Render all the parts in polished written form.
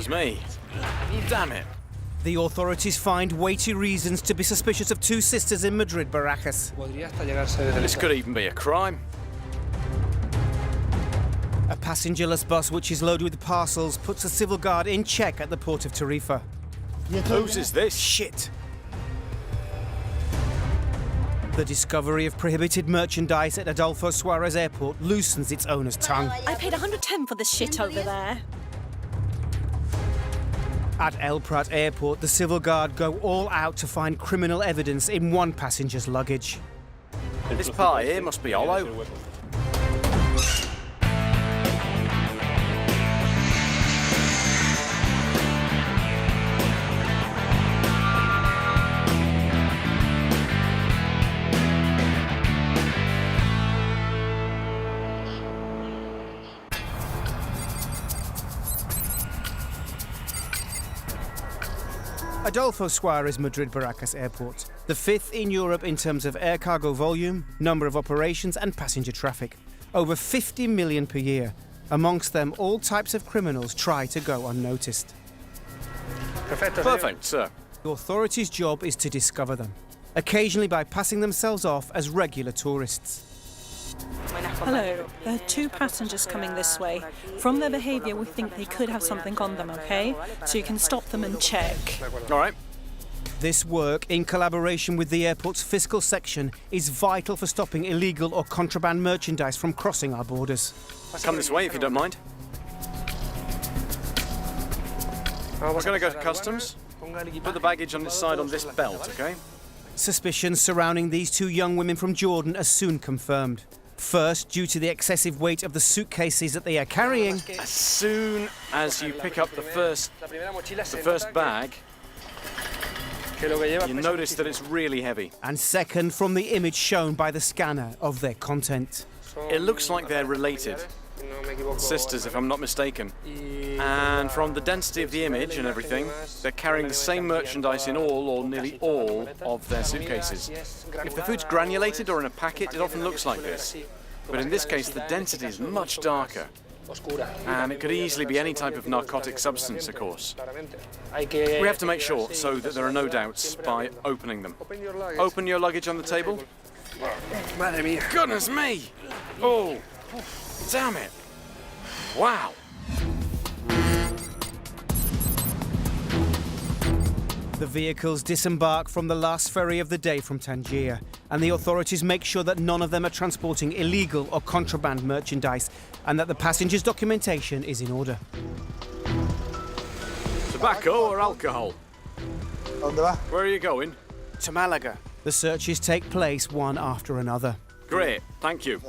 Goodness me. Damn it. The authorities find weighty reasons to be suspicious of two sisters in Madrid Barajas. This could even be a crime. A passengerless bus which is loaded with parcels puts a civil guard in check at the port of Tarifa. Whose is this? Shit! The discovery of prohibited merchandise at Adolfo Suarez Airport loosens its owner's tongue. I paid 110 for this shit over there. At El Prat Airport, the civil guard go all out to find criminal evidence in one passenger's luggage. This part here must be hollow. Adolfo Suarez Madrid Barajas Airport, the fifth in Europe in terms of air cargo volume, number of operations and passenger traffic. Over 50 million per year. Amongst them, all types of criminals try to go unnoticed. Perfect, sir. The authorities' job is to discover them, occasionally by passing themselves off as regular tourists. Hello, there are two passengers coming this way. From their behaviour, we think they could have something on them, okay? So you can stop them and check. All right. This work, in collaboration with the airport's fiscal section, is vital for stopping illegal or contraband merchandise from crossing our borders. Come this way if you don't mind. We're going to go to customs. Put the baggage on its side on this belt, okay? Suspicions surrounding these two young women from Jordan are soon confirmed. First, due to the excessive weight of the suitcases that they are carrying. As soon as you pick up the first bag, you notice that it's really heavy. And second, from the image shown by the scanner of their content. It looks like they're related. Sisters, if I'm not mistaken. And from the density of the image and everything, they're carrying the same merchandise in all or nearly all of their suitcases. If the food's granulated or in a packet, it often looks like this. But in this case, the density is much darker. And it could easily be any type of narcotic substance, of course. We have to make sure so that there are no doubts by opening them. Open your luggage on the table. Goodness me! Oh, damn it! Wow! The vehicles disembark from the last ferry of the day from Tangier, and the authorities make sure that none of them are transporting illegal or contraband merchandise, and that the passengers' documentation is in order. Tobacco or alcohol? Where are you going? To Malaga. The searches take place one after another. Great, thank you.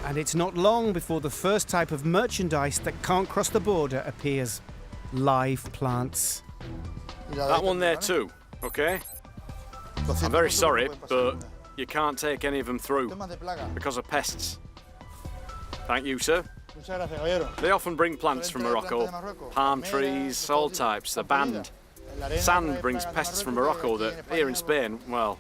And it's not long before the first type of merchandise that can't cross the border appears. Live plants. That one there too, okay? I'm very sorry, but you can't take any of them through because of pests. Thank you, sir. They often bring plants from Morocco. Palm trees, all types, they're banned. Sand brings pests from Morocco that here in Spain, well...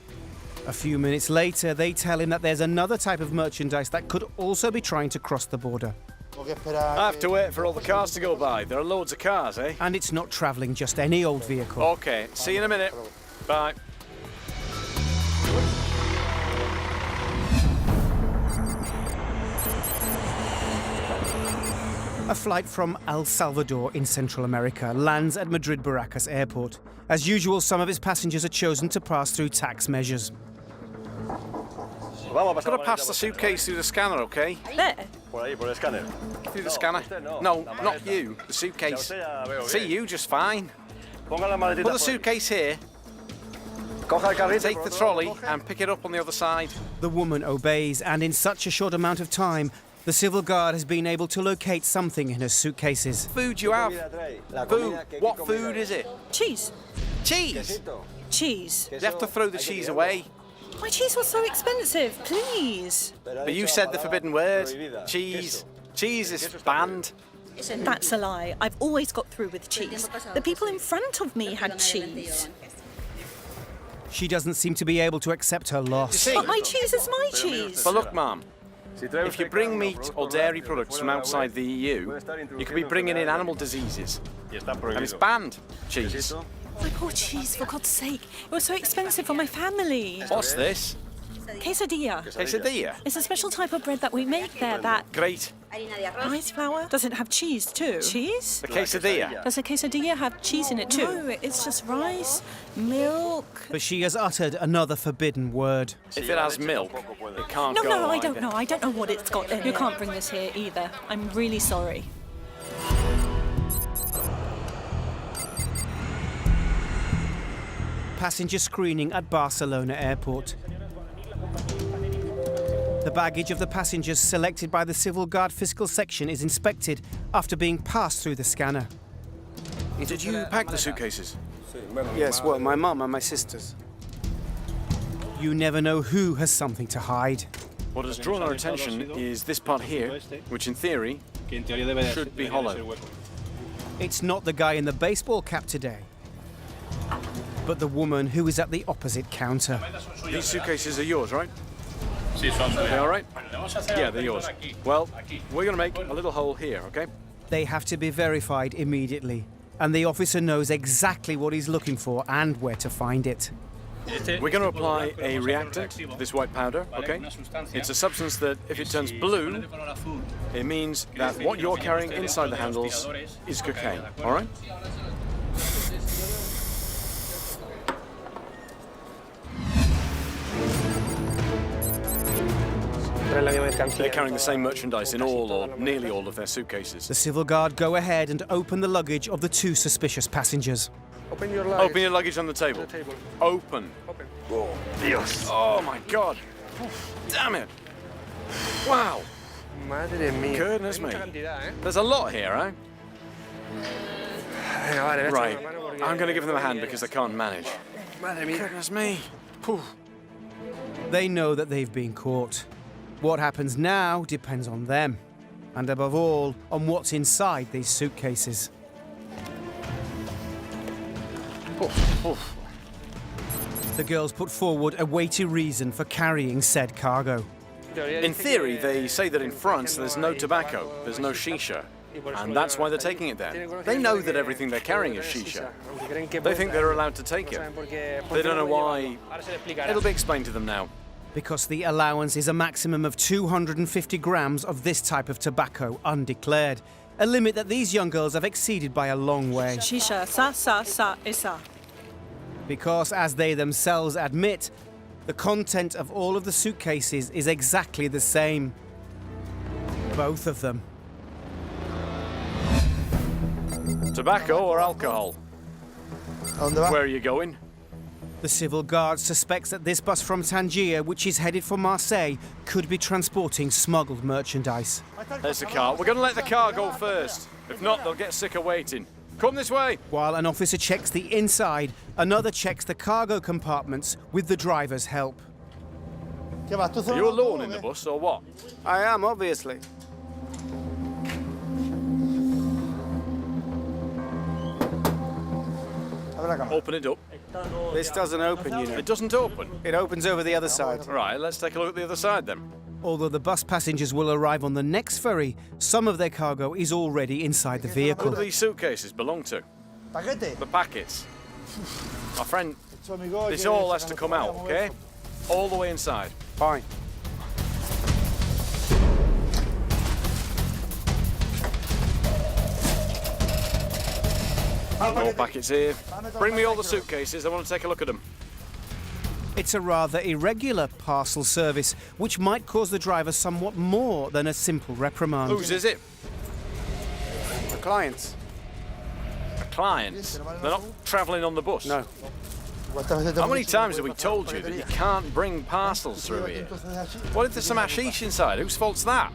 A few minutes later, they tell him that there's another type of merchandise that could also be trying to cross the border. I have to wait for all the cars to go by. There are loads of cars, eh? And it's not travelling just any old vehicle. Okay, see you in a minute. Bye. A flight from El Salvador in Central America lands at Madrid Barajas Airport. As usual, some of its passengers are chosen to pass through tax measures. I've got to pass the suitcase through the scanner, okay? There. Through the scanner? No, not you. The suitcase. See you just fine. Put the suitcase here. Take the trolley and pick it up on the other side. The woman obeys, and in such a short amount of time, the civil guard has been able to locate something in her suitcases. Food you have? Food. What food is it? Cheese. Cheese? Cheese. You have to throw the cheese away. My cheese was so expensive, please. But you said the forbidden word. Cheese. Cheese is banned. That's a lie. I've always got through with cheese. The people in front of me had cheese. She doesn't seem to be able to accept her loss. You see? But my cheese is my cheese. But look, ma'am, If you bring meat or dairy products from outside the EU, you could be bringing in animal diseases. And it's banned, cheese. Like, oh, cheese, for God's sake. It was so expensive for my family. What's this? Quesadilla. Quesadilla? It's a special type of bread that we make there that... Great. Rice flour? Does it have cheese too? Cheese? The quesadilla. Does a quesadilla have cheese in it too? No, it's just rice, milk... But she has uttered another forbidden word. If it has milk, it can't go No, I either. don't know. I don't know what it's got in it. You can't bring this here either. I'm really sorry. Passenger screening at Barcelona airport. The baggage of the passengers selected by the Civil Guard fiscal section is inspected after being passed through the scanner. Did you pack the suitcases? Yes, well, my mum and my sisters. You never know who has something to hide. What has drawn our attention is this part here, which in theory should be hollow. It's not the guy in the baseball cap today, but the woman who is at the opposite counter. These suitcases are yours, right? They all right? Yeah, they're yours. Well, we're going to make a little hole here, okay? They have to be verified immediately, and the officer knows exactly what he's looking for and where to find it. We're going to apply a reactant, this white powder, okay? It's a substance that, if it turns blue, it means that what you're carrying inside the handles is cocaine, all right? They're carrying the same merchandise in all or nearly all of their suitcases. The Civil Guard go ahead and open the luggage of the two suspicious passengers. Open your luggage on the table. Open. Oh, Dios. Oh my God. Damn it. Wow. Goodness me. There's a lot here, eh? Right. I'm going to give them a hand because they can't manage. Goodness me. Whew. They know that they've been caught. What happens now depends on them, and above all, on what's inside these suitcases. The girls put forward a weighty reason for carrying said cargo. In theory, they say that in France there's no tobacco, there's no shisha, and that's why they're taking it there. They know that everything they're carrying is shisha. They think they're allowed to take it. They don't know why. It'll be explained to them now. Because the allowance is a maximum of 250 grams of this type of tobacco undeclared, a limit that these young girls have exceeded by a long way. Shisha, sa. Because, as they themselves admit, the content of all of the suitcases is exactly the same. Both of them. Tobacco or alcohol? Where are you going? The Civil Guard suspects that this bus from Tangier, which is headed for Marseille, could be transporting smuggled merchandise. There's the car. We're going to let the car go first. If not, they'll get sick of waiting. Come this way. While an officer checks the inside, another checks the cargo compartments with the driver's help. Are you alone in the bus or what? I am, obviously. Open it up. This doesn't open, you know. It doesn't open. It opens over the other side. Right, let's take a look at the other side then. Although the bus passengers will arrive on the next ferry, some of their cargo is already inside the vehicle. Who do these suitcases belong to? The packets. My friend, this all has to come out, okay? All the way inside. Fine. More packets here. Bring me all the suitcases. I want to take a look at them. It's a rather irregular parcel service, which might cause the driver somewhat more than a simple reprimand. Whose is it? The client's. The clients? They're not travelling on the bus? No. How many times have we told you that you can't bring parcels through here? What if there's some hashish inside? Whose fault's that?